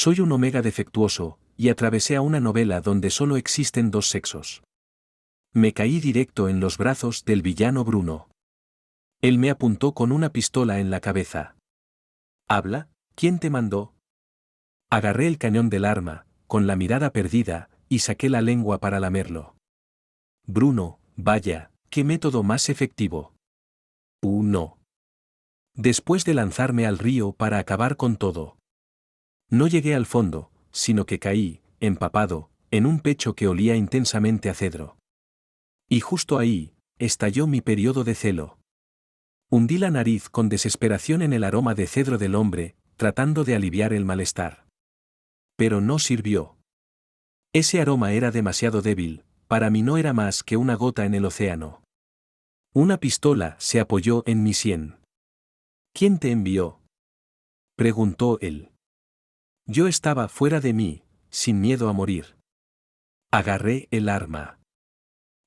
Soy un omega defectuoso, y atravesé a una novela donde solo existen dos sexos. Me caí directo en los brazos del villano Bruno. Él me apuntó con una pistola en la cabeza. ¿Habla? ¿Quién te mandó? Agarré el cañón del arma, con la mirada perdida, y saqué la lengua para lamerlo. Bruno, vaya, qué método más efectivo. No. Después de lanzarme al río para acabar con todo. No llegué al fondo, sino que caí, empapado, en un pecho que olía intensamente a cedro. Y justo ahí, estalló mi periodo de celo. Hundí la nariz con desesperación en el aroma de cedro del hombre, tratando de aliviar el malestar. Pero no sirvió. Ese aroma era demasiado débil, para mí no era más que una gota en el océano. Una pistola se apoyó en mi sien. ¿Quién te envió? Preguntó él. Yo estaba fuera de mí, sin miedo a morir. Agarré el arma.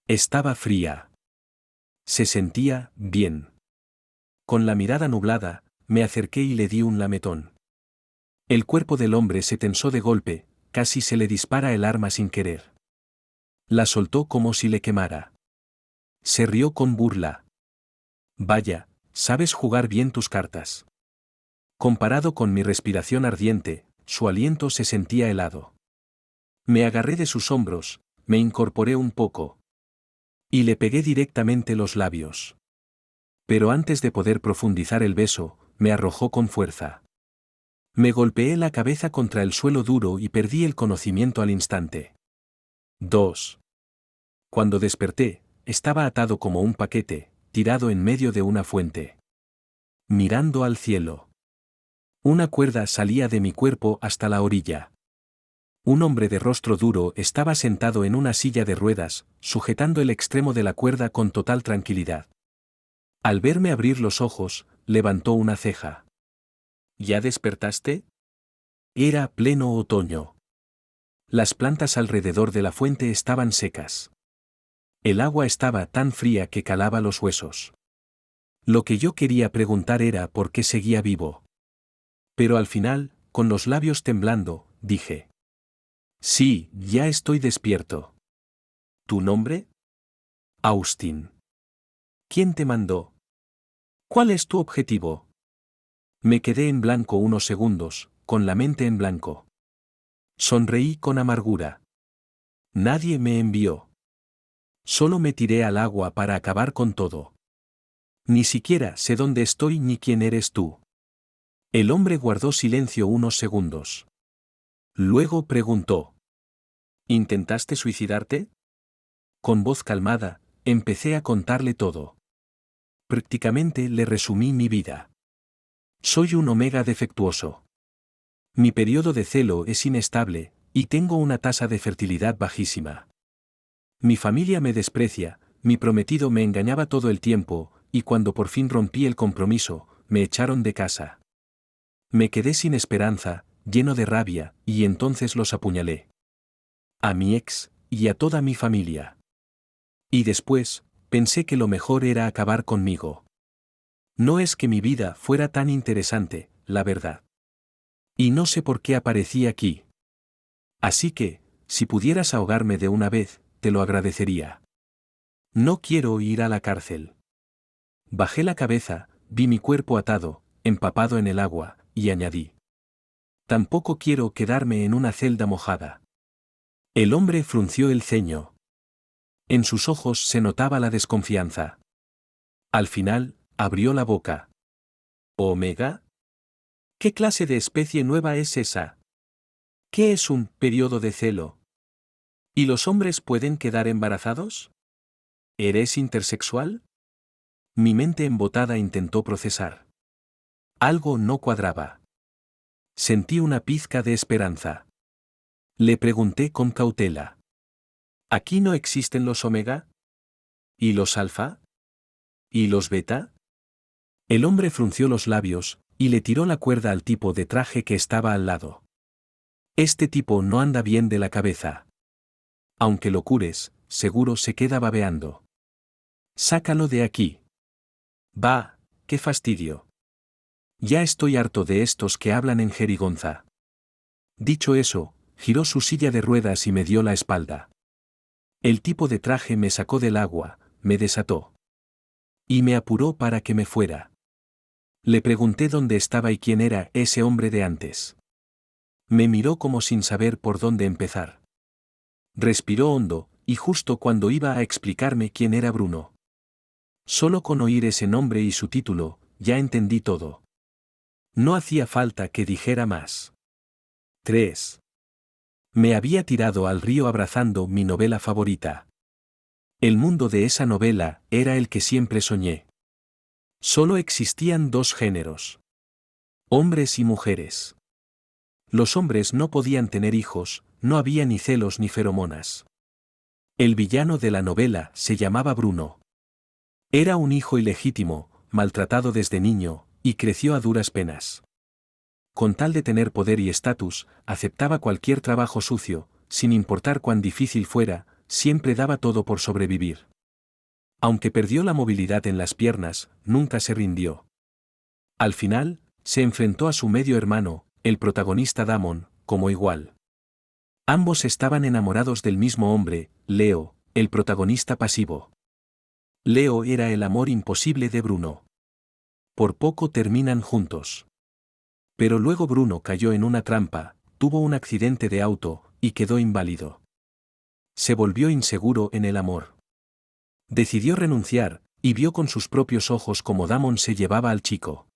Estaba fría. Se sentía bien. Con la mirada nublada, me acerqué y le di un lametón. El cuerpo del hombre se tensó de golpe, casi se le dispara el arma sin querer. La soltó como si le quemara. Se rió con burla. Vaya, sabes jugar bien tus cartas. Comparado con mi respiración ardiente, su aliento se sentía helado. Me agarré de sus hombros, me incorporé un poco. Y le pegué directamente los labios. Pero antes de poder profundizar el beso, me arrojó con fuerza. Me golpeé la cabeza contra el suelo duro y perdí el conocimiento al instante. 2. Cuando desperté, estaba atado como un paquete, tirado en medio de una fuente. Mirando al cielo. Una cuerda salía de mi cuerpo hasta la orilla. Un hombre de rostro duro estaba sentado en una silla de ruedas, sujetando el extremo de la cuerda con total tranquilidad. Al verme abrir los ojos, levantó una ceja. ¿Ya despertaste? Era pleno otoño. Las plantas alrededor de la fuente estaban secas. El agua estaba tan fría que calaba los huesos. Lo que yo quería preguntar era por qué seguía vivo. Pero al final, con los labios temblando, dije. Sí, ya estoy despierto. ¿Tu nombre? Austin. ¿Quién te mandó? ¿Cuál es tu objetivo? Me quedé en blanco unos segundos, con la mente en blanco. Sonreí con amargura. Nadie me envió. Solo me tiré al agua para acabar con todo. Ni siquiera sé dónde estoy ni quién eres tú. El hombre guardó silencio unos segundos. Luego preguntó. ¿Intentaste suicidarte? Con voz calmada, empecé a contarle todo. Prácticamente le resumí mi vida. Soy un omega defectuoso. Mi periodo de celo es inestable, y tengo una tasa de fertilidad bajísima. Mi familia me desprecia, mi prometido me engañaba todo el tiempo, y cuando por fin rompí el compromiso, me echaron de casa. Me quedé sin esperanza, lleno de rabia, y entonces los apuñalé. A mi ex, y a toda mi familia. Y después, pensé que lo mejor era acabar conmigo. No es que mi vida fuera tan interesante, la verdad. Y no sé por qué aparecí aquí. Así que, si pudieras ahogarme de una vez, te lo agradecería. No quiero ir a la cárcel. Bajé la cabeza, vi mi cuerpo atado, empapado en el agua, y añadí. Tampoco quiero quedarme en una celda mojada. El hombre frunció el ceño. En sus ojos se notaba la desconfianza. Al final, abrió la boca. ¿Omega? ¿Qué clase de especie nueva es esa? ¿Qué es un periodo de celo? ¿Y los hombres pueden quedar embarazados? ¿Eres intersexual? Mi mente embotada intentó procesar. Algo no cuadraba. Sentí una pizca de esperanza. Le pregunté con cautela. ¿Aquí no existen los omega? ¿Y los alfa? ¿Y los beta? El hombre frunció los labios, y le tiró la cuerda al tipo de traje que estaba al lado. Este tipo no anda bien de la cabeza. Aunque lo cures, seguro se queda babeando. Sácalo de aquí. Va, qué fastidio. Ya estoy harto de estos que hablan en jerigonza. Dicho eso, giró su silla de ruedas y me dio la espalda. El tipo de traje me sacó del agua, me desató. Y me apuró para que me fuera. Le pregunté dónde estaba y quién era ese hombre de antes. Me miró como sin saber por dónde empezar. Respiró hondo, y justo cuando iba a explicarme quién era Bruno. Solo con oír ese nombre y su título, ya entendí todo. No hacía falta que dijera más. 3. Me había tirado al río abrazando mi novela favorita. El mundo de esa novela era el que siempre soñé. Solo existían dos géneros. Hombres y mujeres. Los hombres no podían tener hijos, no había ni celos ni feromonas. El villano de la novela se llamaba Bruno. Era un hijo ilegítimo, maltratado desde niño, y creció a duras penas. Con tal de tener poder y estatus, aceptaba cualquier trabajo sucio, sin importar cuán difícil fuera, siempre daba todo por sobrevivir. Aunque perdió la movilidad en las piernas, nunca se rindió. Al final, se enfrentó a su medio hermano, el protagonista Damon, como igual. Ambos estaban enamorados del mismo hombre, Leo, el protagonista pasivo. Leo era el amor imposible de Bruno. Por poco terminan juntos. Pero luego Bruno cayó en una trampa, tuvo un accidente de auto, y quedó inválido. Se volvió inseguro en el amor. Decidió renunciar, y vio con sus propios ojos cómo Damon se llevaba al chico.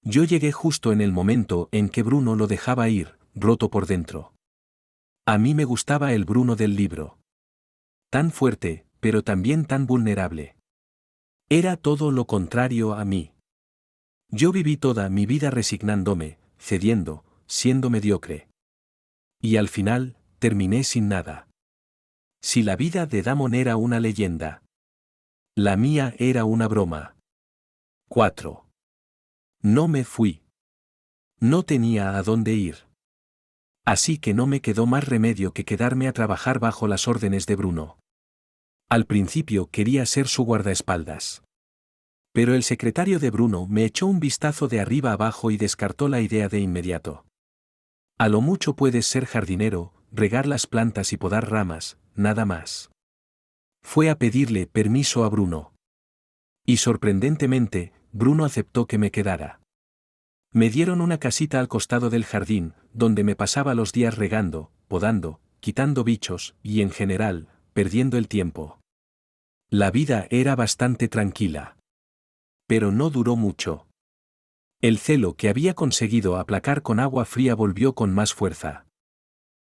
Yo llegué justo en el momento en que Bruno lo dejaba ir, roto por dentro. A mí me gustaba el Bruno del libro. Tan fuerte, pero también tan vulnerable. Era todo lo contrario a mí. Yo viví toda mi vida resignándome, cediendo, siendo mediocre. Y al final, terminé sin nada. Si la vida de Damon era una leyenda, la mía era una broma. 4. No me fui. No tenía a dónde ir. Así que no me quedó más remedio que quedarme a trabajar bajo las órdenes de Bruno. Al principio quería ser su guardaespaldas. Pero el secretario de Bruno me echó un vistazo de arriba abajo y descartó la idea de inmediato. A lo mucho puedes ser jardinero, regar las plantas y podar ramas, nada más. Fue a pedirle permiso a Bruno. Y sorprendentemente, Bruno aceptó que me quedara. Me dieron una casita al costado del jardín, donde me pasaba los días regando, podando, quitando bichos, y en general, perdiendo el tiempo. La vida era bastante tranquila. Pero no duró mucho. El celo que había conseguido aplacar con agua fría volvió con más fuerza.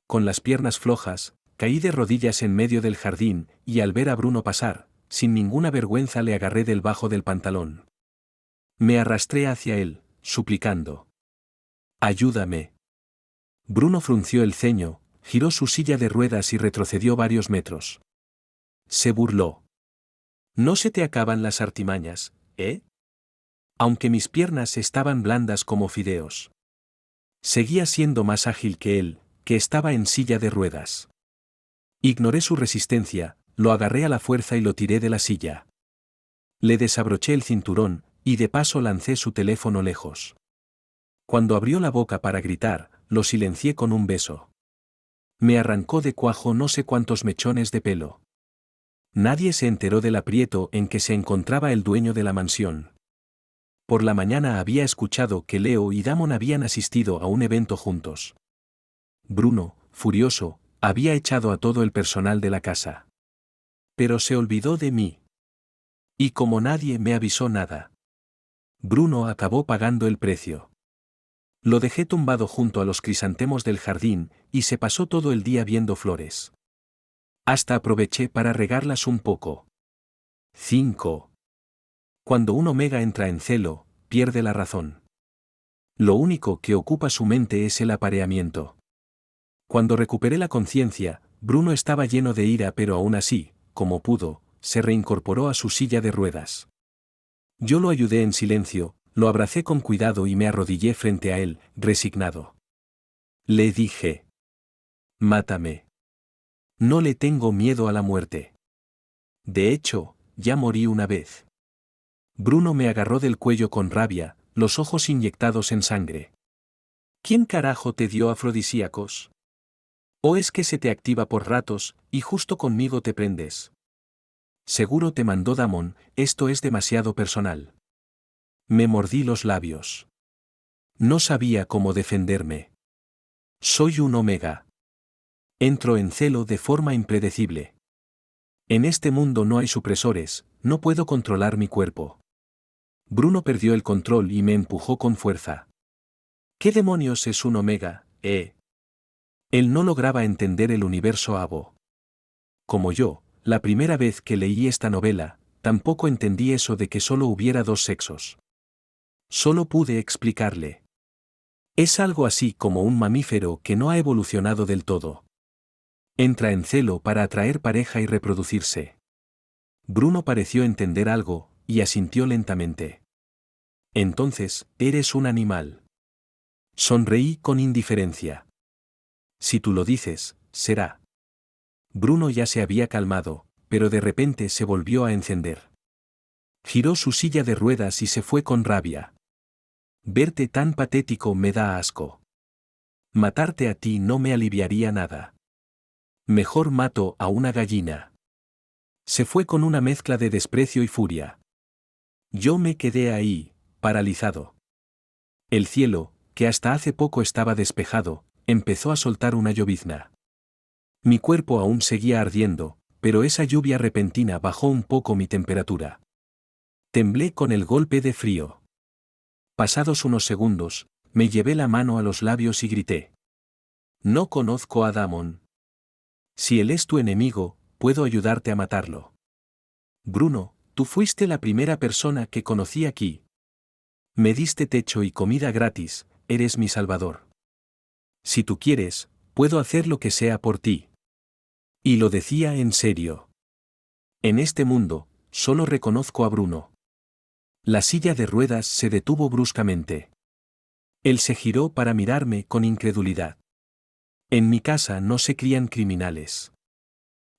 Con las piernas flojas, caí de rodillas en medio del jardín, y al ver a Bruno pasar, sin ninguna vergüenza le agarré del bajo del pantalón. Me arrastré hacia él, suplicando. «Ayúdame». Bruno frunció el ceño, giró su silla de ruedas y retrocedió varios metros. Se burló. «¿No se te acaban las artimañas, eh?» Aunque mis piernas estaban blandas como fideos. Seguía siendo más ágil que él, que estaba en silla de ruedas. Ignoré su resistencia, lo agarré a la fuerza y lo tiré de la silla. Le desabroché el cinturón, y de paso lancé su teléfono lejos. Cuando abrió la boca para gritar, lo silencié con un beso. Me arrancó de cuajo no sé cuántos mechones de pelo. Nadie se enteró del aprieto en que se encontraba el dueño de la mansión. Por la mañana había escuchado que Leo y Damon habían asistido a un evento juntos. Bruno, furioso, había echado a todo el personal de la casa. Pero se olvidó de mí. Y como nadie me avisó nada, Bruno acabó pagando el precio. Lo dejé tumbado junto a los crisantemos del jardín, y se pasó todo el día viendo flores. Hasta aproveché para regarlas un poco. 5. Cuando un omega entra en celo, pierde la razón. Lo único que ocupa su mente es el apareamiento. Cuando recuperé la conciencia, Bruno estaba lleno de ira, pero aún así, como pudo, se reincorporó a su silla de ruedas. Yo lo ayudé en silencio, lo abracé con cuidado y me arrodillé frente a él, resignado. Le dije: «Mátame. No le tengo miedo a la muerte. De hecho, ya morí una vez». Bruno me agarró del cuello con rabia, los ojos inyectados en sangre. ¿Quién carajo te dio afrodisíacos? ¿O es que se te activa por ratos, y justo conmigo te prendes? Seguro te mandó Damon, esto es demasiado personal. Me mordí los labios. No sabía cómo defenderme. Soy un omega. Entro en celo de forma impredecible. En este mundo no hay supresores, no puedo controlar mi cuerpo. Bruno perdió el control y me empujó con fuerza. ¿Qué demonios es un omega, eh? Él no lograba entender el universo Abo. Como yo, la primera vez que leí esta novela, tampoco entendí eso de que solo hubiera dos sexos. Solo pude explicarle. Es algo así como un mamífero que no ha evolucionado del todo. Entra en celo para atraer pareja y reproducirse. Bruno pareció entender algo, y asintió lentamente. Entonces, eres un animal. Sonreí con indiferencia. Si tú lo dices, será. Bruno ya se había calmado, pero de repente se volvió a encender. Giró su silla de ruedas y se fue con rabia. Verte tan patético me da asco. Matarte a ti no me aliviaría nada. Mejor mato a una gallina. Se fue con una mezcla de desprecio y furia. Yo me quedé ahí, paralizado. El cielo, que hasta hace poco estaba despejado, empezó a soltar una llovizna. Mi cuerpo aún seguía ardiendo, pero esa lluvia repentina bajó un poco mi temperatura. Temblé con el golpe de frío. Pasados unos segundos, me llevé la mano a los labios y grité. No conozco a Damon. Si él es tu enemigo, puedo ayudarte a matarlo. Bruno, tú fuiste la primera persona que conocí aquí. Me diste techo y comida gratis, eres mi salvador. Si tú quieres, puedo hacer lo que sea por ti. Y lo decía en serio. En este mundo, solo reconozco a Bruno. La silla de ruedas se detuvo bruscamente. Él se giró para mirarme con incredulidad. En mi casa no se crían criminales.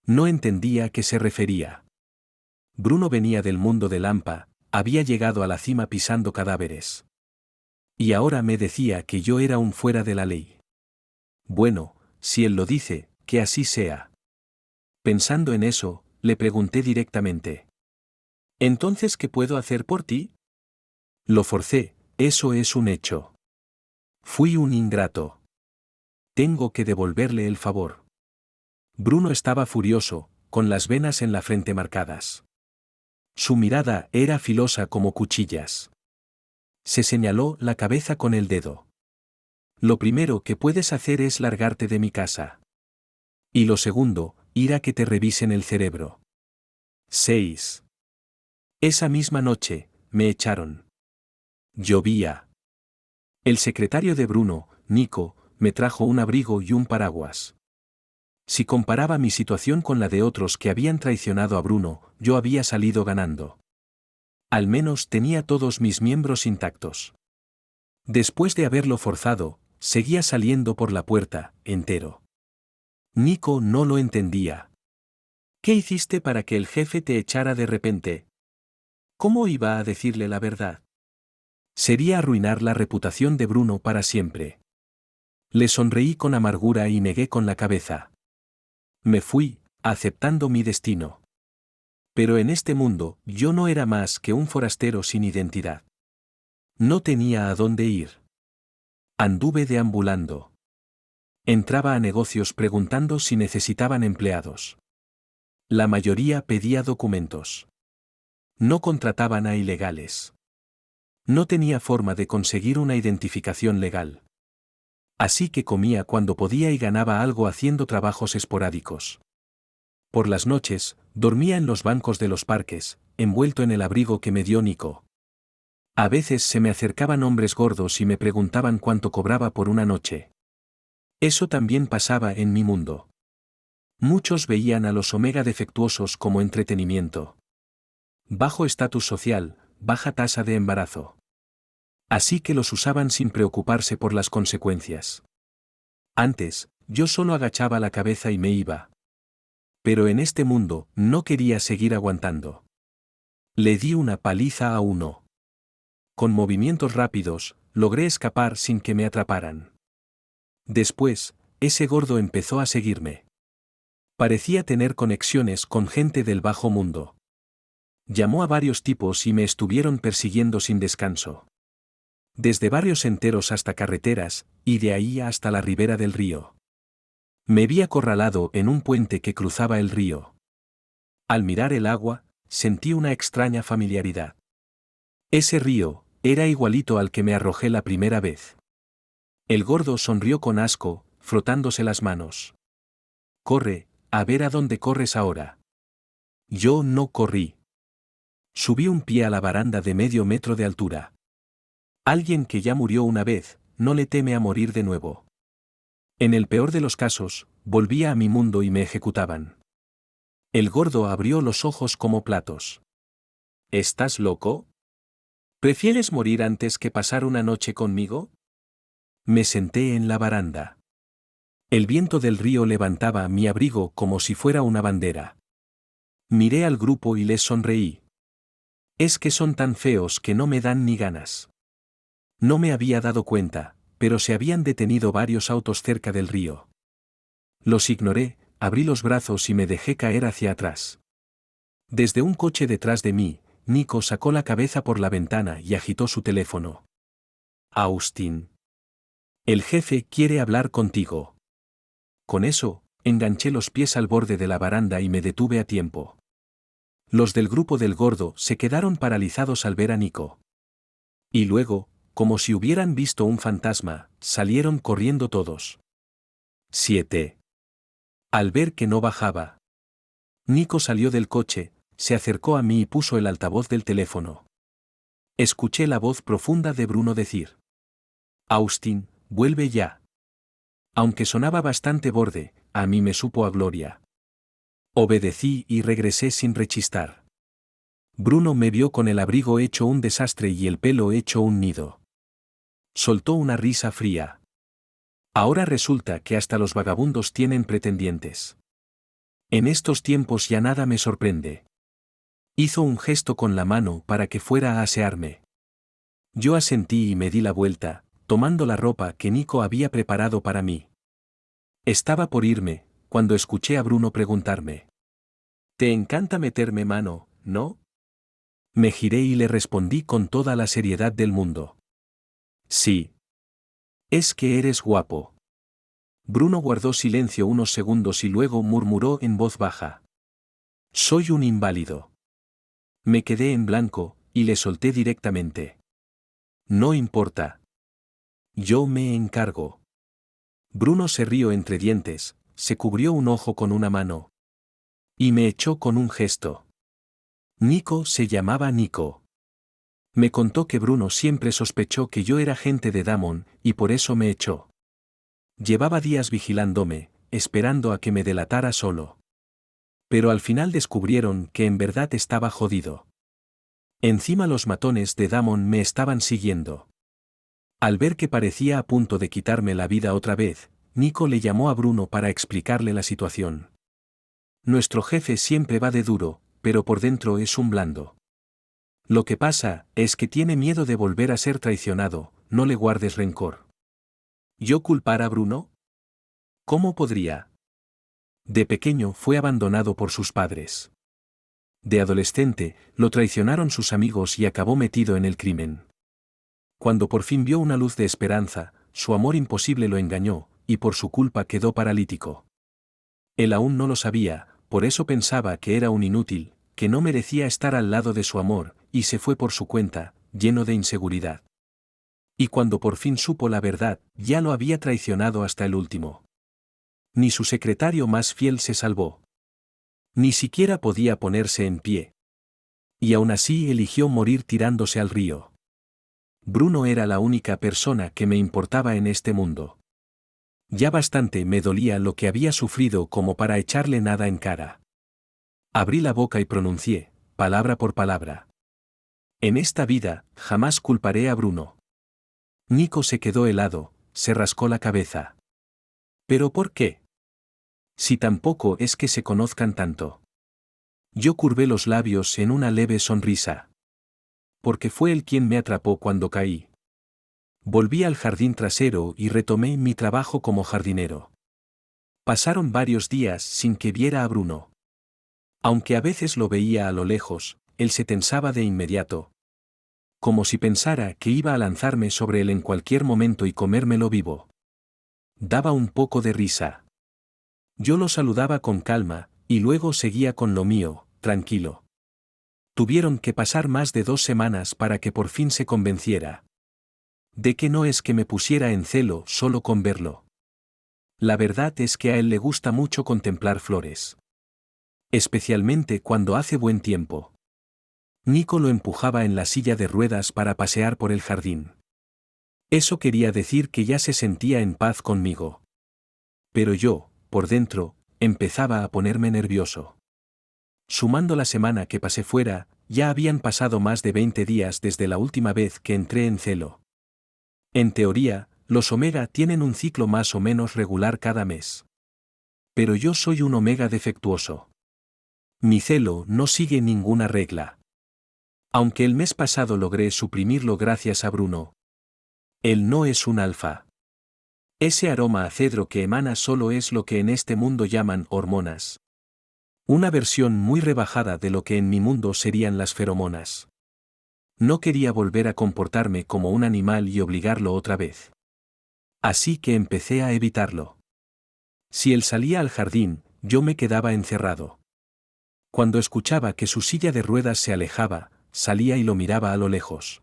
No entendía a qué se refería. Bruno venía del mundo de Lampa, había llegado a la cima pisando cadáveres. Y ahora me decía que yo era un fuera de la ley. Bueno, si él lo dice, que así sea. Pensando en eso, le pregunté directamente. ¿Entonces qué puedo hacer por ti? Lo forcé, eso es un hecho. Fui un ingrato. Tengo que devolverle el favor. Bruno estaba furioso, con las venas en la frente marcadas. Su mirada era filosa como cuchillas. Se señaló la cabeza con el dedo. Lo primero que puedes hacer es largarte de mi casa. Y lo segundo, ir a que te revisen el cerebro. 6. Esa misma noche, me echaron. Llovía. El secretario de Bruno, Nico, me trajo un abrigo y un paraguas. Si comparaba mi situación con la de otros que habían traicionado a Bruno, yo había salido ganando. Al menos tenía todos mis miembros intactos. Después de haberlo forzado, seguía saliendo por la puerta, entero. Nico no lo entendía. ¿Qué hiciste para que el jefe te echara de repente? ¿Cómo iba a decirle la verdad? Sería arruinar la reputación de Bruno para siempre. Le sonreí con amargura y negué con la cabeza. Me fui, aceptando mi destino. Pero en este mundo, yo no era más que un forastero sin identidad. No tenía a dónde ir. Anduve deambulando. Entraba a negocios preguntando si necesitaban empleados. La mayoría pedía documentos. No contrataban a ilegales. No tenía forma de conseguir una identificación legal. Así que comía cuando podía y ganaba algo haciendo trabajos esporádicos. Por las noches, dormía en los bancos de los parques, envuelto en el abrigo que me dio Nico. A veces se me acercaban hombres gordos y me preguntaban cuánto cobraba por una noche. Eso también pasaba en mi mundo. Muchos veían a los omega defectuosos como entretenimiento. Bajo estatus social, baja tasa de embarazo. Así que los usaban sin preocuparse por las consecuencias. Antes, yo solo agachaba la cabeza y me iba. Pero en este mundo, no quería seguir aguantando. Le di una paliza a uno. Con movimientos rápidos, logré escapar sin que me atraparan. Después, ese gordo empezó a seguirme. Parecía tener conexiones con gente del bajo mundo. Llamó a varios tipos y me estuvieron persiguiendo sin descanso. Desde barrios enteros hasta carreteras, y de ahí hasta la ribera del río. Me vi acorralado en un puente que cruzaba el río. Al mirar el agua, sentí una extraña familiaridad. Ese río, era igualito al que me arrojé la primera vez. El gordo sonrió con asco, frotándose las manos. Corre, a ver a dónde corres ahora. Yo no corrí. Subí un pie a la baranda de medio metro de altura. Alguien que ya murió una vez, no le teme a morir de nuevo. En el peor de los casos, volvía a mi mundo y me ejecutaban. El gordo abrió los ojos como platos. ¿Estás loco? ¿Prefieres morir antes que pasar una noche conmigo? Me senté en la baranda. El viento del río levantaba mi abrigo como si fuera una bandera. Miré al grupo y les sonreí. Es que son tan feos que no me dan ni ganas. No me había dado cuenta, pero se habían detenido varios autos cerca del río. Los ignoré, abrí los brazos y me dejé caer hacia atrás. Desde un coche detrás de mí, Nico sacó la cabeza por la ventana y agitó su teléfono. Austin. El jefe quiere hablar contigo. Con eso, enganché los pies al borde de la baranda y me detuve a tiempo. Los del grupo del gordo se quedaron paralizados al ver a Nico. Y luego, como si hubieran visto un fantasma, salieron corriendo todos. 7. Al ver que no bajaba. Nico salió del coche, se acercó a mí y puso el altavoz del teléfono. Escuché la voz profunda de Bruno decir: Austin, vuelve ya. Aunque sonaba bastante borde, a mí me supo a gloria. Obedecí y regresé sin rechistar. Bruno me vio con el abrigo hecho un desastre y el pelo hecho un nido. Soltó una risa fría. Ahora resulta que hasta los vagabundos tienen pretendientes. En estos tiempos ya nada me sorprende. Hizo un gesto con la mano para que fuera a asearme. Yo asentí y me di la vuelta, tomando la ropa que Nico había preparado para mí. Estaba por irme, cuando escuché a Bruno preguntarme: ¿Te encanta meterme mano, no? Me giré y le respondí con toda la seriedad del mundo: Sí. Es que eres guapo. Bruno guardó silencio unos segundos y luego murmuró en voz baja: Soy un inválido. Me quedé en blanco, y le solté directamente: No importa. Yo me encargo. Bruno se rió entre dientes, se cubrió un ojo con una mano. Y me echó con un gesto. Nico se llamaba Nico. Me contó que Bruno siempre sospechó que yo era agente de Damon, y por eso me echó. Llevaba días vigilándome, esperando a que me delatara solo. Pero al final descubrieron que en verdad estaba jodido. Encima los matones de Damon me estaban siguiendo. Al ver que parecía a punto de quitarme la vida otra vez, Nico le llamó a Bruno para explicarle la situación. Nuestro jefe siempre va de duro, pero por dentro es un blando. Lo que pasa es que tiene miedo de volver a ser traicionado, no le guardes rencor. ¿Yo culpar a Bruno? ¿Cómo podría? De pequeño fue abandonado por sus padres. De adolescente, lo traicionaron sus amigos y acabó metido en el crimen. Cuando por fin vio una luz de esperanza, su amor imposible lo engañó, y por su culpa quedó paralítico. Él aún no lo sabía, por eso pensaba que era un inútil, que no merecía estar al lado de su amor, y se fue por su cuenta, lleno de inseguridad. Y cuando por fin supo la verdad, ya lo había traicionado hasta el último. Ni su secretario más fiel se salvó. Ni siquiera podía ponerse en pie. Y aún así eligió morir tirándose al río. Bruno era la única persona que me importaba en este mundo. Ya bastante me dolía lo que había sufrido como para echarle nada en cara. Abrí la boca y pronuncié, palabra por palabra: En esta vida, jamás culparé a Bruno. Nico se quedó helado, se rascó la cabeza. ¿Pero por qué? Si tampoco es que se conozcan tanto. Yo curvé los labios en una leve sonrisa. Porque fue él quien me atrapó cuando caí. Volví al jardín trasero y retomé mi trabajo como jardinero. Pasaron varios días sin que viera a Bruno. Aunque a veces lo veía a lo lejos, él se tensaba de inmediato. Como si pensara que iba a lanzarme sobre él en cualquier momento y comérmelo vivo. Daba un poco de risa. Yo lo saludaba con calma, y luego seguía con lo mío, tranquilo. Tuvieron que pasar más de 2 semanas para que por fin se convenciera. De que no es que me pusiera en celo solo con verlo. La verdad es que a él le gusta mucho contemplar flores. Especialmente cuando hace buen tiempo. Nico lo empujaba en la silla de ruedas para pasear por el jardín. Eso quería decir que ya se sentía en paz conmigo. Pero yo, por dentro, empezaba a ponerme nervioso. Sumando la semana que pasé fuera, ya habían pasado más de 20 días desde la última vez que entré en celo. En teoría, los omega tienen un ciclo más o menos regular cada mes. Pero yo soy un omega defectuoso. Mi celo no sigue ninguna regla. Aunque el mes pasado logré suprimirlo gracias a Bruno. Él no es un alfa. Ese aroma a cedro que emana solo es lo que en este mundo llaman hormonas. Una versión muy rebajada de lo que en mi mundo serían las feromonas. No quería volver a comportarme como un animal y obligarlo otra vez. Así que empecé a evitarlo. Si él salía al jardín, yo me quedaba encerrado. Cuando escuchaba que su silla de ruedas se alejaba, salía y lo miraba a lo lejos.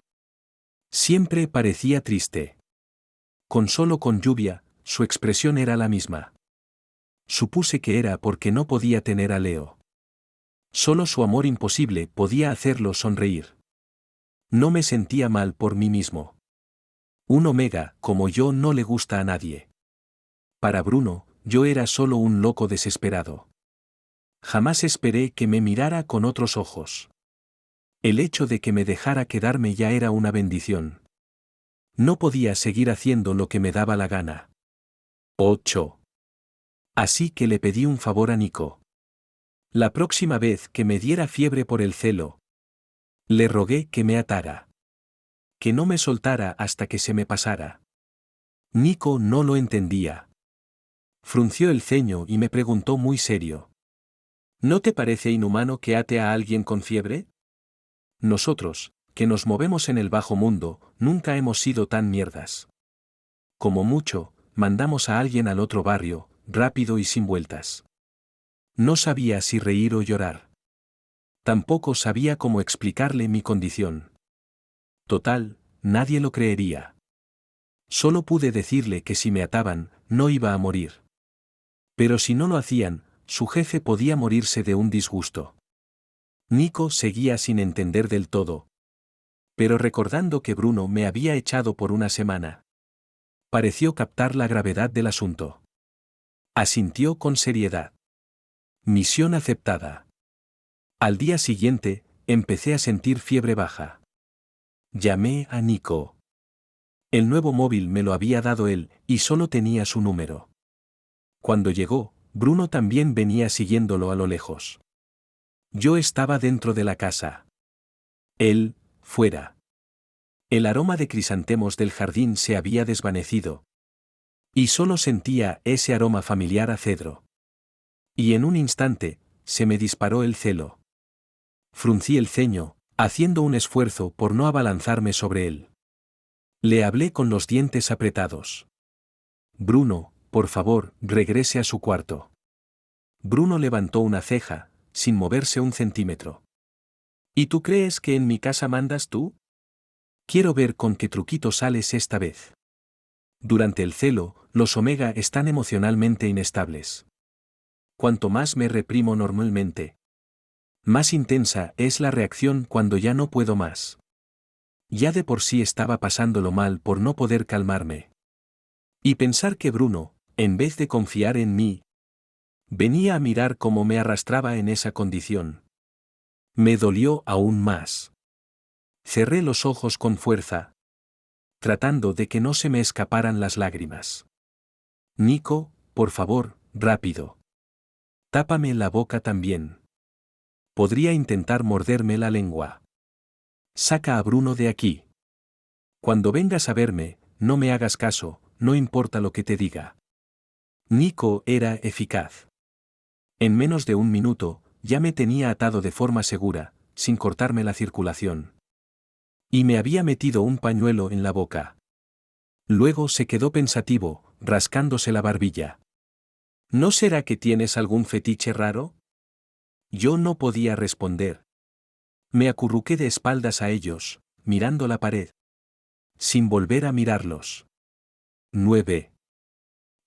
Siempre parecía triste. Con lluvia, su expresión era la misma. Supuse que era porque no podía tener a Leo. Solo su amor imposible podía hacerlo sonreír. No me sentía mal por mí mismo. Un omega como yo no le gusta a nadie. Para Bruno, yo era solo un loco desesperado. Jamás esperé que me mirara con otros ojos. El hecho de que me dejara quedarme ya era una bendición. No podía seguir haciendo lo que me daba la gana. 8. Así que le pedí un favor a Nico. La próxima vez que me diera fiebre por el celo, le rogué que me atara. Que no me soltara hasta que se me pasara. Nico no lo entendía. Frunció el ceño y me preguntó muy serio. ¿No te parece inhumano que ate a alguien con fiebre? Nosotros, que nos movemos en el bajo mundo, nunca hemos sido tan mierdas. Como mucho, mandamos a alguien al otro barrio, rápido y sin vueltas. No sabía si reír o llorar. Tampoco sabía cómo explicarle mi condición. Total, nadie lo creería. Solo pude decirle que si me ataban, no iba a morir. Pero si no lo hacían, su jefe podía morirse de un disgusto. Nico seguía sin entender del todo. Pero recordando que Bruno me había echado por una semana, pareció captar la gravedad del asunto. Asintió con seriedad. Misión aceptada. Al día siguiente, empecé a sentir fiebre baja. Llamé a Nico. El nuevo móvil me lo había dado él, y solo tenía su número. Cuando llegó, Bruno también venía siguiéndolo a lo lejos. Yo estaba dentro de la casa. Él, fuera. El aroma de crisantemos del jardín se había desvanecido. Y solo sentía ese aroma familiar a cedro. Y en un instante, se me disparó el celo. Fruncí el ceño, haciendo un esfuerzo por no abalanzarme sobre él. Le hablé con los dientes apretados. Bruno, por favor, regrese a su cuarto. Bruno levantó una ceja, sin moverse un centímetro. ¿Y tú crees que en mi casa mandas tú? Quiero ver con qué truquito sales esta vez. Durante el celo, los omega están emocionalmente inestables. Cuanto más me reprimo normalmente, más intensa es la reacción cuando ya no puedo más. Ya de por sí estaba pasándolo mal por no poder calmarme. Y pensar que Bruno, en vez de confiar en mí, venía a mirar cómo me arrastraba en esa condición. Me dolió aún más. Cerré los ojos con fuerza, tratando de que no se me escaparan las lágrimas. Nico, por favor, rápido. Tápame la boca también. Podría intentar morderme la lengua. Saca a Bruno de aquí. Cuando vengas a verme, no me hagas caso, no importa lo que te diga. Nico era eficaz. En menos de un minuto, ya me tenía atado de forma segura, sin cortarme la circulación. Y me había metido un pañuelo en la boca. Luego se quedó pensativo, rascándose la barbilla. ¿No será que tienes algún fetiche raro? Yo no podía responder. Me acurruqué de espaldas a ellos, mirando la pared. Sin volver a mirarlos. 9.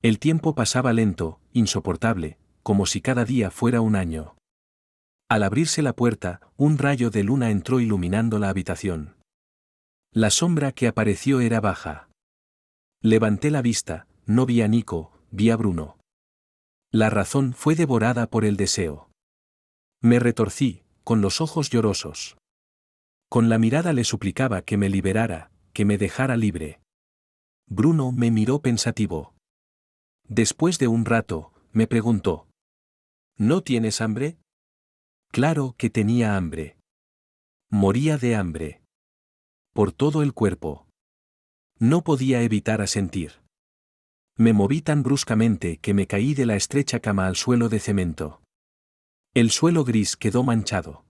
El tiempo pasaba lento, insoportable, como si cada día fuera un año. Al abrirse la puerta, un rayo de luna entró iluminando la habitación. La sombra que apareció era baja. Levanté la vista, no vi a Nico, vi a Bruno. La razón fue devorada por el deseo. Me retorcí, con los ojos llorosos. Con la mirada le suplicaba que me liberara, que me dejara libre. Bruno me miró pensativo. Después de un rato, me preguntó: ¿No tienes hambre? Claro que tenía hambre. Moría de hambre. Por todo el cuerpo. No podía evitar asentir. Me moví tan bruscamente que me caí de la estrecha cama al suelo de cemento. El suelo gris quedó manchado.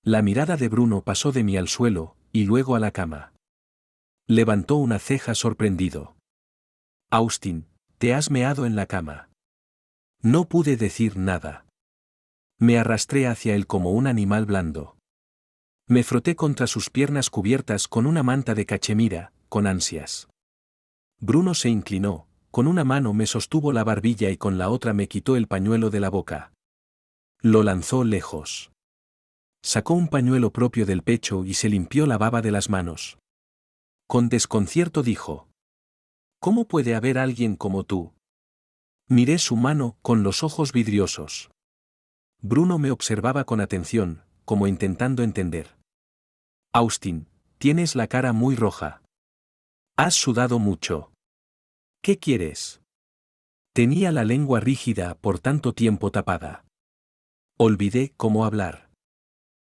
La mirada de Bruno pasó de mí al suelo, y luego a la cama. Levantó una ceja sorprendido. Austin, te has meado en la cama. No pude decir nada. Me arrastré hacia él como un animal blando. Me froté contra sus piernas cubiertas con una manta de cachemira, con ansias. Bruno se inclinó, con una mano me sostuvo la barbilla y con la otra me quitó el pañuelo de la boca. Lo lanzó lejos. Sacó un pañuelo propio del pecho y se limpió la baba de las manos. Con desconcierto dijo: ¿Cómo puede haber alguien como tú? Miré su mano con los ojos vidriosos. Bruno me observaba con atención, como intentando entender. Austin, tienes la cara muy roja. Has sudado mucho. ¿Qué quieres? Tenía la lengua rígida por tanto tiempo tapada. Olvidé cómo hablar.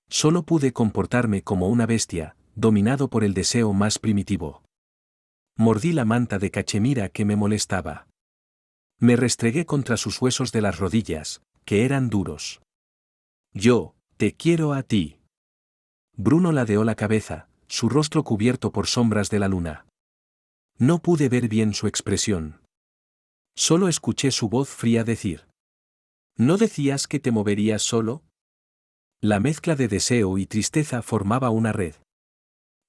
Solo pude comportarme como una bestia, dominado por el deseo más primitivo. Mordí la manta de cachemira que me molestaba. Me restregué contra sus huesos de las rodillas, que eran duros. Yo, te quiero a ti. Bruno ladeó la cabeza, su rostro cubierto por sombras de la luna. No pude ver bien su expresión. Solo escuché su voz fría decir: ¿No decías que te moverías solo? La mezcla de deseo y tristeza formaba una red.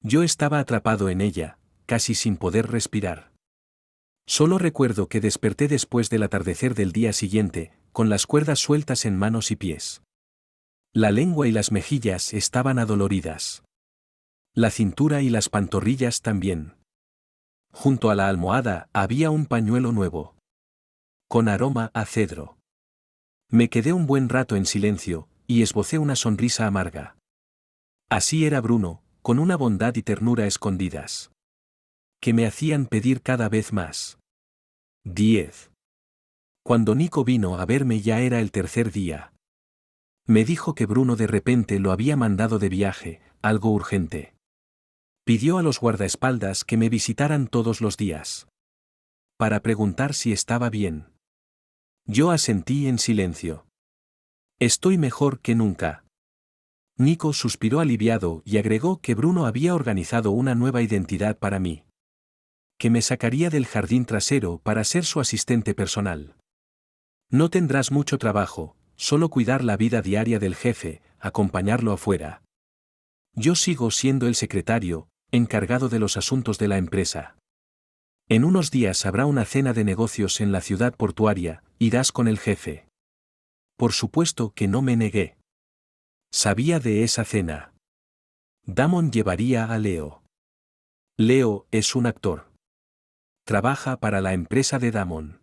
Yo estaba atrapado en ella, casi sin poder respirar. Solo recuerdo que desperté después del atardecer del día siguiente, con las cuerdas sueltas en manos y pies. La lengua y las mejillas estaban adoloridas. La cintura y las pantorrillas también. Junto a la almohada había un pañuelo nuevo. Con aroma a cedro. Me quedé un buen rato en silencio, y esbocé una sonrisa amarga. Así era Bruno, con una bondad y ternura escondidas, que me hacían pedir cada vez más. 10. Cuando Nico vino a verme ya era el tercer día. Me dijo que Bruno de repente lo había mandado de viaje, algo urgente. Pidió a los guardaespaldas que me visitaran todos los días. Para preguntar si estaba bien. Yo asentí en silencio. Estoy mejor que nunca. Nico suspiró aliviado y agregó que Bruno había organizado una nueva identidad para mí. Que me sacaría del jardín trasero para ser su asistente personal. No tendrás mucho trabajo, solo cuidar la vida diaria del jefe, acompañarlo afuera. Yo sigo siendo el secretario, encargado de los asuntos de la empresa. En unos días habrá una cena de negocios en la ciudad portuaria, irás con el jefe. Por supuesto que no me negué. Sabía de esa cena. Damon llevaría a Leo. Leo es un actor. Trabaja para la empresa de Damon.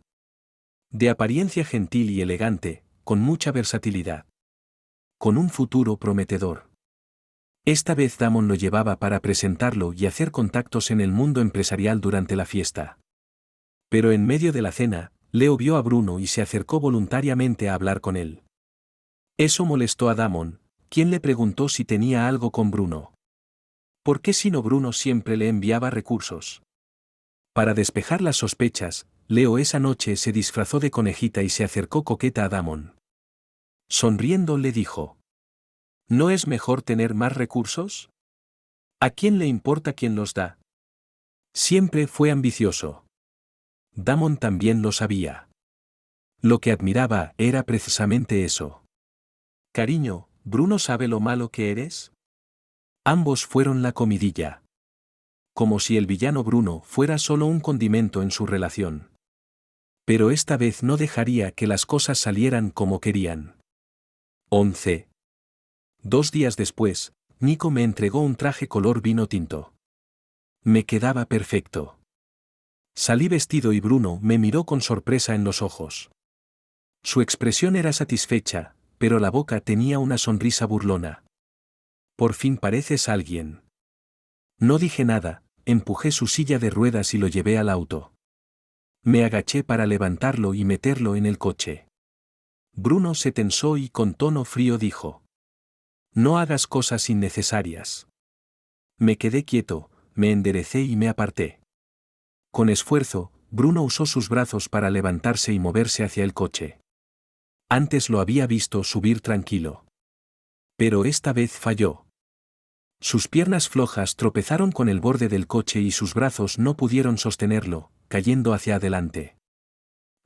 De apariencia gentil y elegante, con mucha versatilidad. Con un futuro prometedor. Esta vez Damon lo llevaba para presentarlo y hacer contactos en el mundo empresarial durante la fiesta. Pero en medio de la cena, Leo vio a Bruno y se acercó voluntariamente a hablar con él. Eso molestó a Damon, quien le preguntó si tenía algo con Bruno. ¿Por qué si no Bruno siempre le enviaba recursos? Para despejar las sospechas, Leo esa noche se disfrazó de conejita y se acercó coqueta a Damon. Sonriendo le dijo: ¿No es mejor tener más recursos? ¿A quién le importa quién los da? Siempre fue ambicioso. Damon también lo sabía. Lo que admiraba era precisamente eso. Cariño, ¿Bruno sabe lo malo que eres? Ambos fueron la comidilla. Como si el villano Bruno fuera solo un condimento en su relación. Pero esta vez no dejaría que las cosas salieran como querían. 11. 2 días después, Nico me entregó un traje color vino tinto. Me quedaba perfecto. Salí vestido y Bruno me miró con sorpresa en los ojos. Su expresión era satisfecha, pero la boca tenía una sonrisa burlona. Por fin pareces alguien. No dije nada, empujé su silla de ruedas y lo llevé al auto. Me agaché para levantarlo y meterlo en el coche. Bruno se tensó y con tono frío dijo: No hagas cosas innecesarias. Me quedé quieto, me enderecé y me aparté. Con esfuerzo, Bruno usó sus brazos para levantarse y moverse hacia el coche. Antes lo había visto subir tranquilo. Pero esta vez falló. Sus piernas flojas tropezaron con el borde del coche y sus brazos no pudieron sostenerlo, cayendo hacia adelante.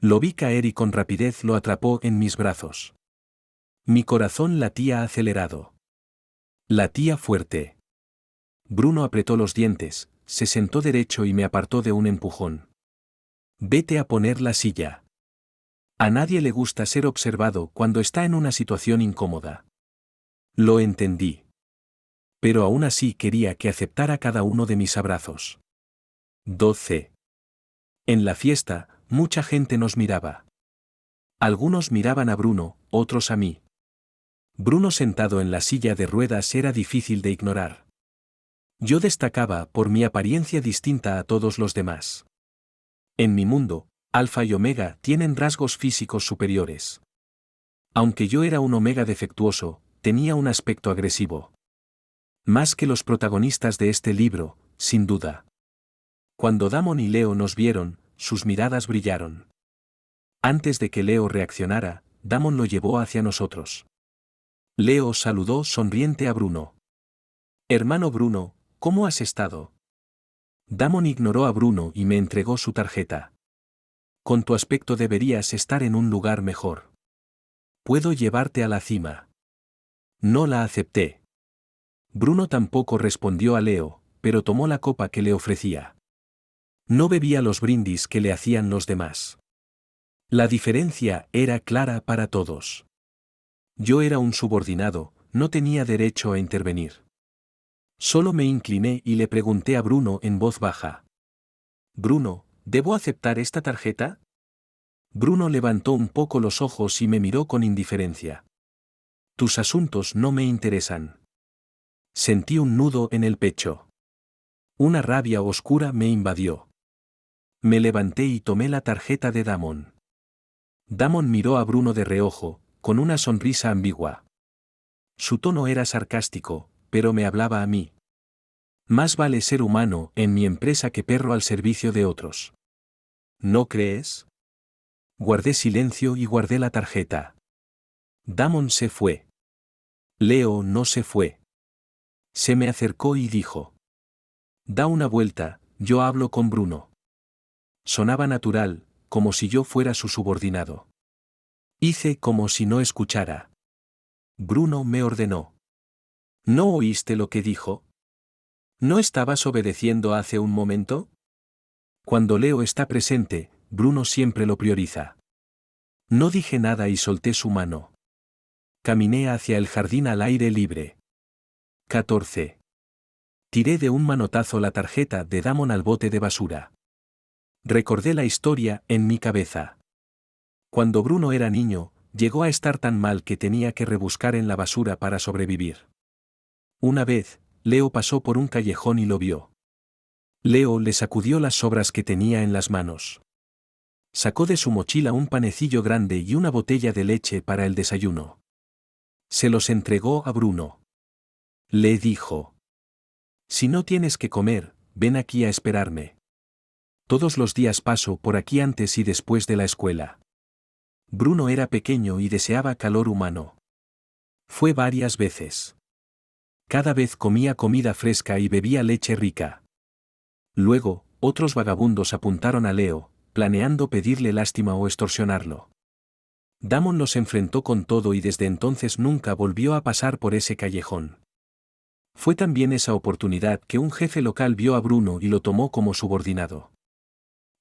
Lo vi caer y con rapidez lo atrapó en mis brazos. Mi corazón latía acelerado. Latía fuerte. Bruno apretó los dientes, se sentó derecho y me apartó de un empujón. Vete a poner la silla. A nadie le gusta ser observado cuando está en una situación incómoda. Lo entendí. Pero aún así quería que aceptara cada uno de mis abrazos. 12. En la fiesta, mucha gente nos miraba. Algunos miraban a Bruno, otros a mí. Bruno sentado en la silla de ruedas era difícil de ignorar. Yo destacaba por mi apariencia distinta a todos los demás. En mi mundo, Alfa y Omega tienen rasgos físicos superiores. Aunque yo era un Omega defectuoso, tenía un aspecto agresivo. Más que los protagonistas de este libro, sin duda. Cuando Damon y Leo nos vieron, sus miradas brillaron. Antes de que Leo reaccionara, Damon lo llevó hacia nosotros. Leo saludó sonriente a Bruno. Hermano Bruno, ¿cómo has estado? Damon ignoró a Bruno y me entregó su tarjeta. Con tu aspecto deberías estar en un lugar mejor. Puedo llevarte a la cima. No la acepté. Bruno tampoco respondió a Leo, pero tomó la copa que le ofrecía. No bebía los brindis que le hacían los demás. La diferencia era clara para todos. Yo era un subordinado, no tenía derecho a intervenir. Solo me incliné y le pregunté a Bruno en voz baja. Bruno, ¿debo aceptar esta tarjeta? Bruno levantó un poco los ojos y me miró con indiferencia. Tus asuntos no me interesan. Sentí un nudo en el pecho. Una rabia oscura me invadió. Me levanté y tomé la tarjeta de Damon. Damon miró a Bruno de reojo, con una sonrisa ambigua. Su tono era sarcástico, pero me hablaba a mí. Más vale ser humano en mi empresa que perro al servicio de otros. ¿No crees? Guardé silencio y guardé la tarjeta. Damon se fue. Leo no se fue. Se me acercó y dijo: Da una vuelta, yo hablo con Bruno. Sonaba natural, como si yo fuera su subordinado. Hice como si no escuchara. Bruno me ordenó. ¿No oíste lo que dijo? ¿No estabas obedeciendo hace un momento? Cuando Leo está presente, Bruno siempre lo prioriza. No dije nada y solté su mano. Caminé hacia el jardín al aire libre. 14. Tiré de un manotazo la tarjeta de Damon al bote de basura. Recordé la historia en mi cabeza. Cuando Bruno era niño, llegó a estar tan mal que tenía que rebuscar en la basura para sobrevivir. Una vez, Leo pasó por un callejón y lo vio. Leo le sacudió las sobras que tenía en las manos. Sacó de su mochila un panecillo grande y una botella de leche para el desayuno. Se los entregó a Bruno. Le dijo: Si no tienes que comer, ven aquí a esperarme. Todos los días paso por aquí antes y después de la escuela. Bruno era pequeño y deseaba calor humano. Fue varias veces. Cada vez comía comida fresca y bebía leche rica. Luego, otros vagabundos apuntaron a Leo, planeando pedirle lástima o extorsionarlo. Damon los enfrentó con todo y desde entonces nunca volvió a pasar por ese callejón. Fue también esa oportunidad que un jefe local vio a Bruno y lo tomó como subordinado.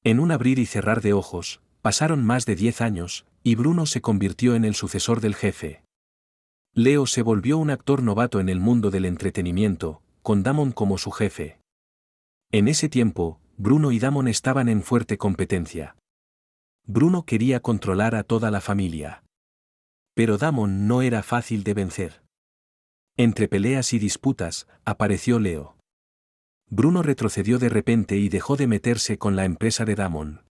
En un abrir y cerrar de ojos, pasaron más de 10 años, y Bruno se convirtió en el sucesor del jefe. Leo se volvió un actor novato en el mundo del entretenimiento, con Damon como su jefe. En ese tiempo, Bruno y Damon estaban en fuerte competencia. Bruno quería controlar a toda la familia. Pero Damon no era fácil de vencer. Entre peleas y disputas, apareció Leo. Bruno retrocedió de repente y dejó de meterse con la empresa de Damon.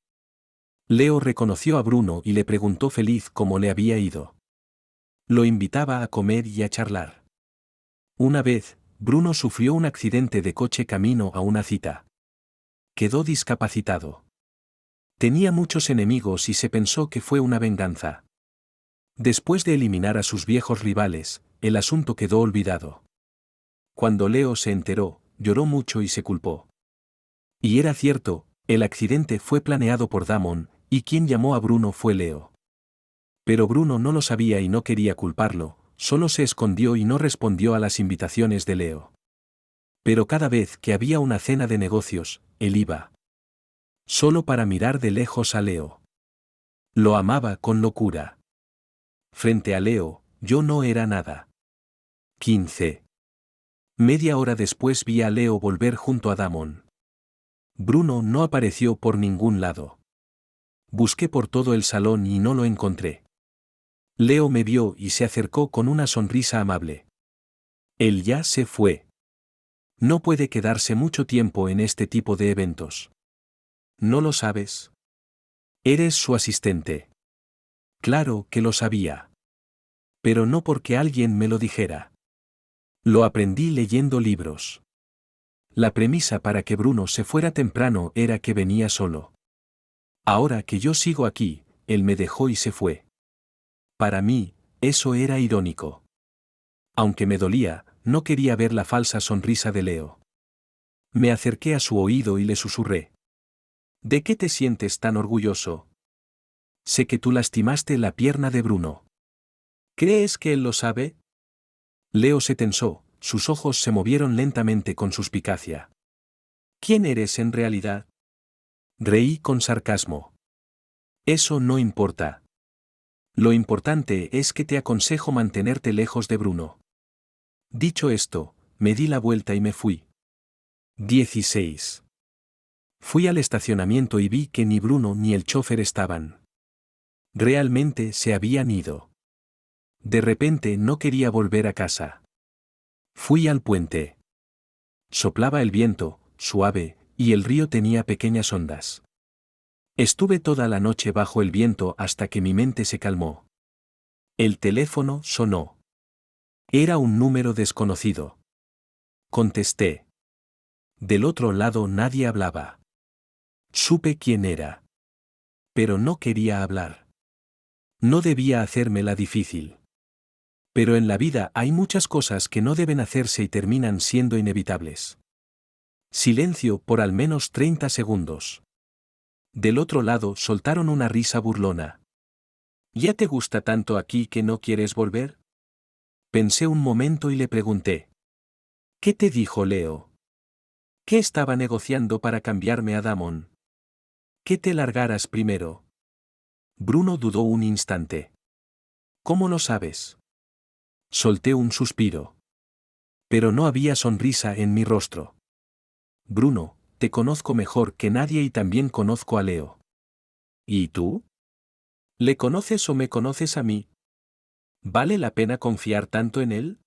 Leo reconoció a Bruno y le preguntó feliz cómo le había ido. Lo invitaba a comer y a charlar. Una vez, Bruno sufrió un accidente de coche camino a una cita. Quedó discapacitado. Tenía muchos enemigos y se pensó que fue una venganza. Después de eliminar a sus viejos rivales, el asunto quedó olvidado. Cuando Leo se enteró, lloró mucho y se culpó. Y era cierto, el accidente fue planeado por Damon, y quien llamó a Bruno fue Leo. Pero Bruno no lo sabía y no quería culparlo, solo se escondió y no respondió a las invitaciones de Leo. Pero cada vez que había una cena de negocios, él iba. Solo para mirar de lejos a Leo. Lo amaba con locura. Frente a Leo, yo no era nada. 15. Media hora después vi a Leo volver junto a Damon. Bruno no apareció por ningún lado. Busqué por todo el salón y no lo encontré. Leo me vio y se acercó con una sonrisa amable. Él ya se fue. No puede quedarse mucho tiempo en este tipo de eventos. ¿No lo sabes? Eres su asistente. Claro que lo sabía. Pero no porque alguien me lo dijera. Lo aprendí leyendo libros. La premisa para que Bruno se fuera temprano era que venía solo. Ahora que yo sigo aquí, él me dejó y se fue. Para mí, eso era irónico. Aunque me dolía, no quería ver la falsa sonrisa de Leo. Me acerqué a su oído y le susurré. ¿De qué te sientes tan orgulloso? Sé que tú lastimaste la pierna de Bruno. ¿Crees que él lo sabe? Leo se tensó, sus ojos se movieron lentamente con suspicacia. ¿Quién eres en realidad? Reí con sarcasmo. Eso no importa. Lo importante es que te aconsejo mantenerte lejos de Bruno. Dicho esto, me di la vuelta y me fui. 16. Fui al estacionamiento y vi que ni Bruno ni el chofer estaban. Realmente se habían ido. De repente no quería volver a casa. Fui al puente. Soplaba el viento, suave, y el río tenía pequeñas ondas. Estuve toda la noche bajo el viento hasta que mi mente se calmó. El teléfono sonó. Era un número desconocido. Contesté. Del otro lado nadie hablaba. Supe quién era. Pero no quería hablar. No debía hacérmela difícil. Pero en la vida hay muchas cosas que no deben hacerse y terminan siendo inevitables. Silencio por al menos 30 segundos. Del otro lado soltaron una risa burlona. ¿Ya te gusta tanto aquí que no quieres volver? Pensé un momento y le pregunté. ¿Qué te dijo Leo? ¿Qué estaba negociando para cambiarme a Damon? ¿Que te largaras primero? Bruno dudó un instante. ¿Cómo lo sabes? Solté un suspiro. Pero no había sonrisa en mi rostro. Bruno, te conozco mejor que nadie y también conozco a Leo. ¿Y tú? ¿Le conoces o me conoces a mí? ¿Vale la pena confiar tanto en él?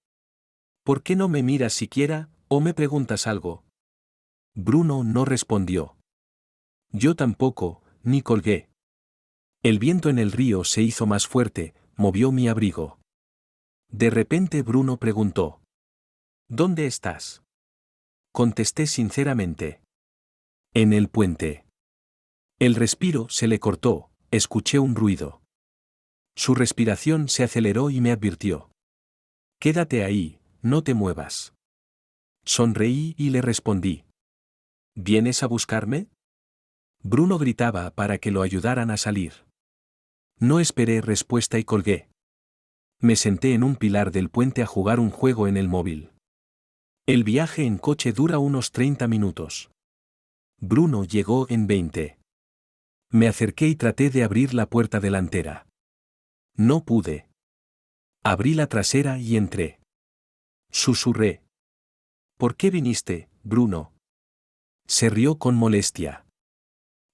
¿Por qué no me miras siquiera, o me preguntas algo? Bruno no respondió. Yo tampoco, ni colgué. El viento en el río se hizo más fuerte, movió mi abrigo. De repente Bruno preguntó. ¿Dónde estás? Contesté sinceramente. En el puente. El respiro se le cortó, escuché un ruido. Su respiración se aceleró y me advirtió. Quédate ahí, no te muevas. Sonreí y le respondí. ¿Vienes a buscarme? Bruno gritaba para que lo ayudaran a salir. No esperé respuesta y colgué. Me senté en un pilar del puente a jugar un juego en el móvil. El viaje en coche dura unos 30 minutos. Bruno llegó en 20. Me acerqué y traté de abrir la puerta delantera. No pude. Abrí la trasera y entré. Susurré. ¿Por qué viniste, Bruno? Se rió con molestia.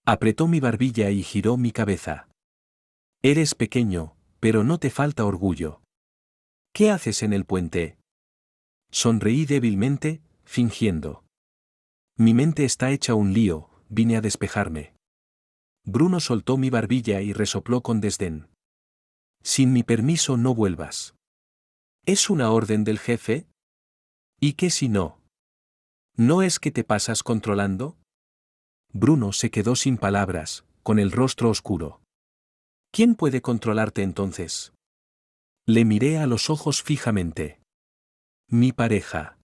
Apretó mi barbilla y giró mi cabeza. Eres pequeño, pero no te falta orgullo. ¿Qué haces en el puente? Sonreí débilmente, fingiendo. Mi mente está hecha un lío, vine a despejarme. Bruno soltó mi barbilla y resopló con desdén. Sin mi permiso no vuelvas. ¿Es una orden del jefe? ¿Y qué si no? ¿No es que te pasas controlando? Bruno se quedó sin palabras, con el rostro oscuro. ¿Quién puede controlarte entonces? Le miré a los ojos fijamente. Mi pareja.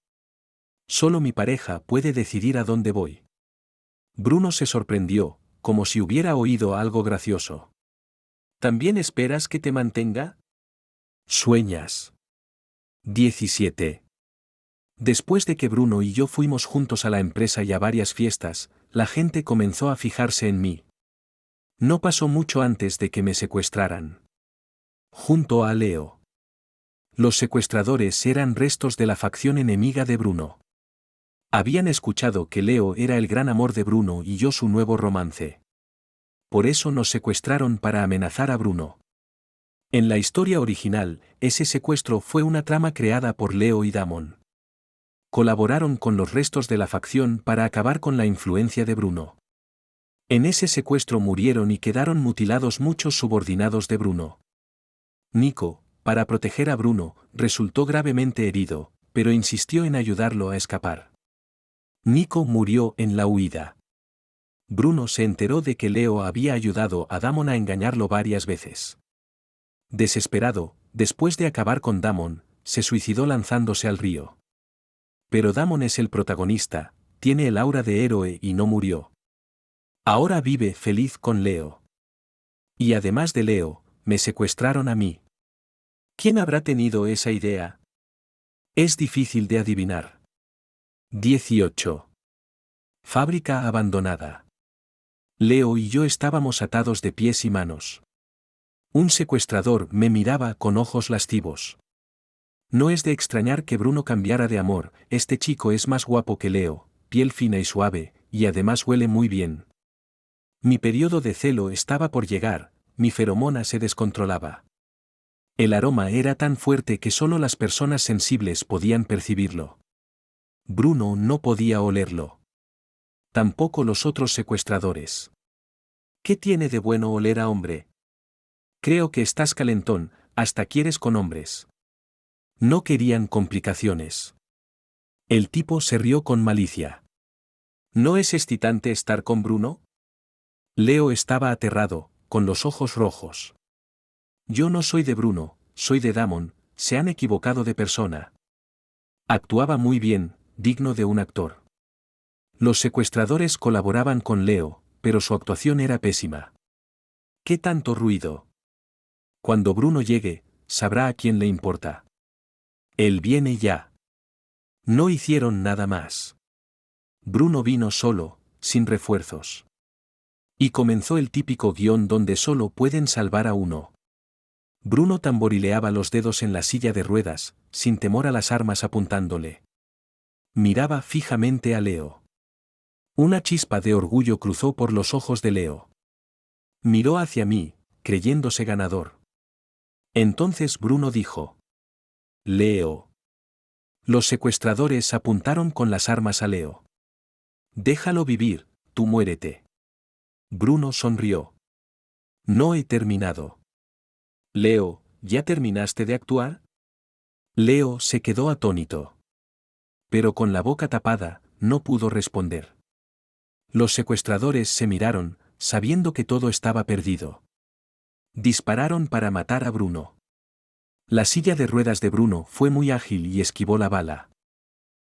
Solo mi pareja puede decidir a dónde voy. Bruno se sorprendió, como si hubiera oído algo gracioso. ¿También esperas que te mantenga? Sueñas. 17. Después de que Bruno y yo fuimos juntos a la empresa y a varias fiestas, la gente comenzó a fijarse en mí. No pasó mucho antes de que me secuestraran. Junto a Leo. Los secuestradores eran restos de la facción enemiga de Bruno. Habían escuchado que Leo era el gran amor de Bruno y yo su nuevo romance. Por eso nos secuestraron para amenazar a Bruno. En la historia original, ese secuestro fue una trama creada por Leo y Damon. Colaboraron con los restos de la facción para acabar con la influencia de Bruno. En ese secuestro murieron y quedaron mutilados muchos subordinados de Bruno. Nico, para proteger a Bruno, resultó gravemente herido, pero insistió en ayudarlo a escapar. Nico murió en la huida. Bruno se enteró de que Leo había ayudado a Damon a engañarlo varias veces. Desesperado, después de acabar con Damon, se suicidó lanzándose al río. Pero Damon es el protagonista, tiene el aura de héroe y no murió. Ahora vive feliz con Leo. Y además de Leo, me secuestraron a mí. ¿Quién habrá tenido esa idea? Es difícil de adivinar. 18. Fábrica abandonada. Leo y yo estábamos atados de pies y manos. Un secuestrador me miraba con ojos lascivos. No es de extrañar que Bruno cambiara de amor, este chico es más guapo que Leo, piel fina y suave, y además huele muy bien. Mi periodo de celo estaba por llegar, mi feromona se descontrolaba. El aroma era tan fuerte que solo las personas sensibles podían percibirlo. Bruno no podía olerlo. Tampoco los otros secuestradores. ¿Qué tiene de bueno oler a hombre? Creo que estás calentón, hasta quieres con hombres. No querían complicaciones. El tipo se rió con malicia. ¿No es excitante estar con Bruno? Leo estaba aterrado, con los ojos rojos. Yo no soy de Bruno, soy de Damon, se han equivocado de persona. Actuaba muy bien, digno de un actor. Los secuestradores colaboraban con Leo, pero su actuación era pésima. ¿Qué tanto ruido? Cuando Bruno llegue, sabrá a quién le importa. Él viene ya. No hicieron nada más. Bruno vino solo, sin refuerzos. Y comenzó el típico guión donde solo pueden salvar a uno. Bruno tamborileaba los dedos en la silla de ruedas, sin temor a las armas apuntándole. Miraba fijamente a Leo. Una chispa de orgullo cruzó por los ojos de Leo. Miró hacia mí, creyéndose ganador. Entonces Bruno dijo: Leo. Los secuestradores apuntaron con las armas a Leo. Déjalo vivir, tú muérete. Bruno sonrió. No he terminado. Leo, ¿ya terminaste de actuar? Leo se quedó atónito. Pero con la boca tapada, no pudo responder. Los secuestradores se miraron, sabiendo que todo estaba perdido. Dispararon para matar a Bruno. La silla de ruedas de Bruno fue muy ágil y esquivó la bala.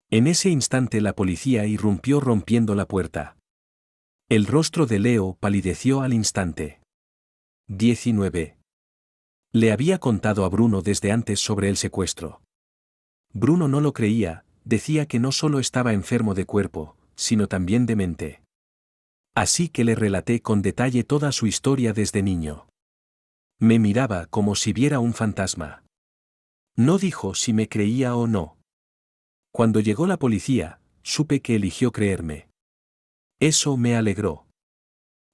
En ese instante la policía irrumpió rompiendo la puerta. El rostro de Leo palideció al instante. 19. Le había contado a Bruno desde antes sobre el secuestro. Bruno no lo creía, decía que no solo estaba enfermo de cuerpo, sino también de mente. Así que le relaté con detalle toda su historia desde niño. Me miraba como si viera un fantasma. No dijo si me creía o no. Cuando llegó la policía, supe que eligió creerme. Eso me alegró.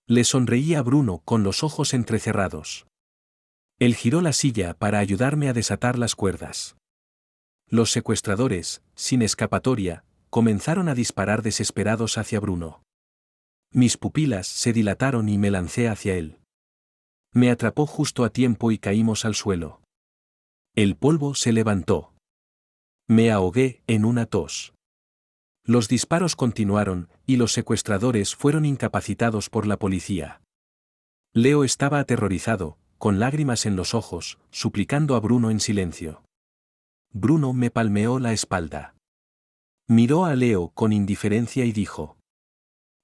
Le sonreí a Bruno con los ojos entrecerrados. Él giró la silla para ayudarme a desatar las cuerdas. Los secuestradores, sin escapatoria, comenzaron a disparar desesperados hacia Bruno. Mis pupilas se dilataron y me lancé hacia él. Me atrapó justo a tiempo y caímos al suelo. El polvo se levantó. Me ahogué en una tos. Los disparos continuaron, y los secuestradores fueron incapacitados por la policía. Leo estaba aterrorizado, con lágrimas en los ojos, suplicando a Bruno en silencio. Bruno me palmeó la espalda. Miró a Leo con indiferencia y dijo: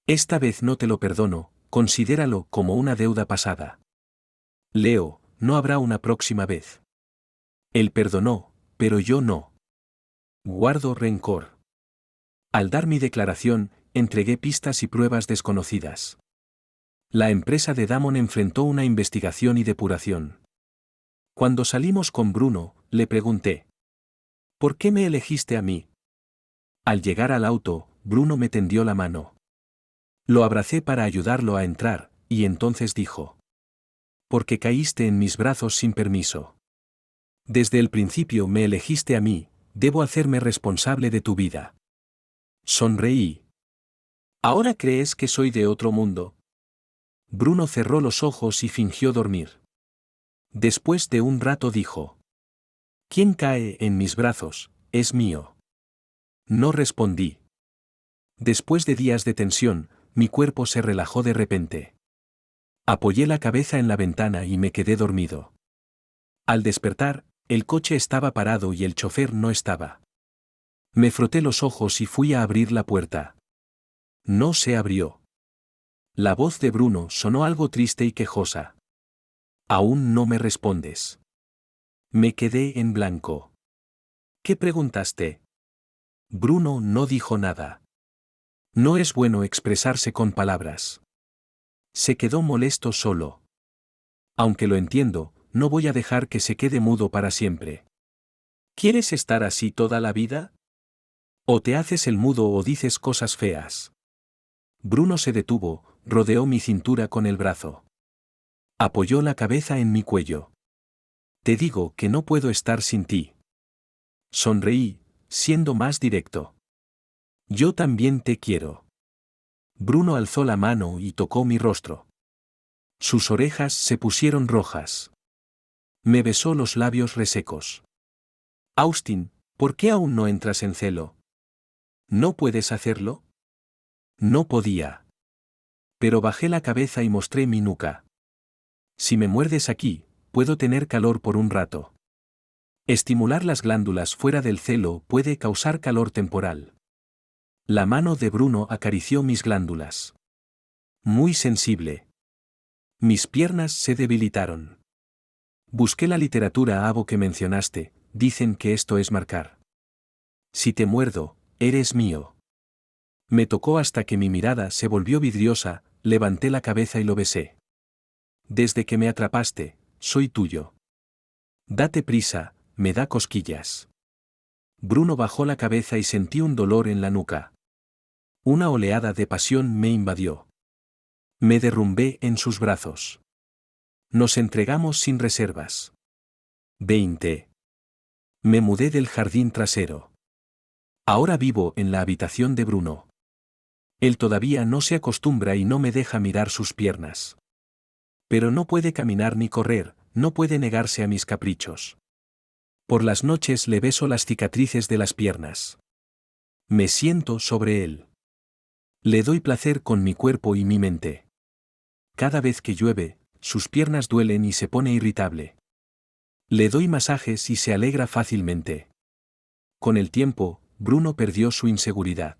«Esta vez no te lo perdono, considéralo como una deuda pasada». Leo, no habrá una próxima vez. Él perdonó, pero yo no. Guardo rencor. Al dar mi declaración, entregué pistas y pruebas desconocidas. La empresa de Damon enfrentó una investigación y depuración. Cuando salimos con Bruno, le pregunté: «¿Por qué me elegiste a mí?». Al llegar al auto, Bruno me tendió la mano. Lo abracé para ayudarlo a entrar, y entonces dijo: «Porque caíste en mis brazos sin permiso. Desde el principio me elegiste a mí, debo hacerme responsable de tu vida». Sonreí. «¿Ahora crees que soy de otro mundo?». Bruno cerró los ojos y fingió dormir. Después de un rato dijo: «Quien cae en mis brazos, es mío». No respondí. Después de días de tensión, mi cuerpo se relajó de repente. Apoyé la cabeza en la ventana y me quedé dormido. Al despertar, el coche estaba parado y el chofer no estaba. Me froté los ojos y fui a abrir la puerta. No se abrió. La voz de Bruno sonó algo triste y quejosa. «Aún no me respondes». Me quedé en blanco. «¿Qué preguntaste?». Bruno no dijo nada. No es bueno expresarse con palabras. Se quedó molesto solo. Aunque lo entiendo, no voy a dejar que se quede mudo para siempre. ¿Quieres estar así toda la vida? ¿O te haces el mudo o dices cosas feas? Bruno se detuvo, rodeó mi cintura con el brazo. Apoyó la cabeza en mi cuello. «Te digo que no puedo estar sin ti». Sonreí, siendo más directo. «Yo también te quiero». Bruno alzó la mano y tocó mi rostro. Sus orejas se pusieron rojas. Me besó los labios resecos. «Austin, ¿por qué aún no entras en celo? ¿No puedes hacerlo?». No podía. Pero bajé la cabeza y mostré mi nuca. «Si me muerdes aquí, puedo tener calor por un rato». Estimular las glándulas fuera del celo puede causar calor temporal. La mano de Bruno acarició mis glándulas. Muy sensible. Mis piernas se debilitaron. Busqué la literatura abo que mencionaste, dicen que esto es marcar. Si te muerdo, eres mío. Me tocó hasta que mi mirada se volvió vidriosa, levanté la cabeza y lo besé. «Desde que me atrapaste, soy tuyo». «Date prisa, me da cosquillas». Bruno bajó la cabeza y sentí un dolor en la nuca. Una oleada de pasión me invadió. Me derrumbé en sus brazos. Nos entregamos sin reservas. 20. Me mudé del jardín trasero. Ahora vivo en la habitación de Bruno. Él todavía no se acostumbra y no me deja mirar sus piernas. Pero no puede caminar ni correr, no puede negarse a mis caprichos. Por las noches le beso las cicatrices de las piernas. Me siento sobre él. Le doy placer con mi cuerpo y mi mente. cada vez que llueve, sus piernas duelen y se pone irritable. Le doy masajes y se alegra fácilmente. Con el tiempo, Bruno perdió su inseguridad.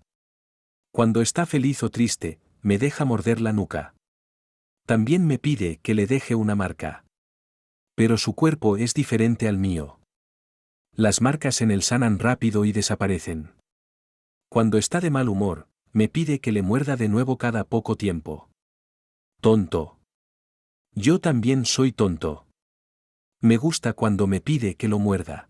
Cuando está feliz o triste, me deja morder la nuca. También me pide que le deje una marca. Pero su cuerpo es diferente al mío. Las marcas en él sanan rápido y desaparecen. Cuando está de mal humor, me pide que le muerda de nuevo cada poco tiempo. Tonto. Yo también soy tonto. Me gusta cuando me pide que lo muerda.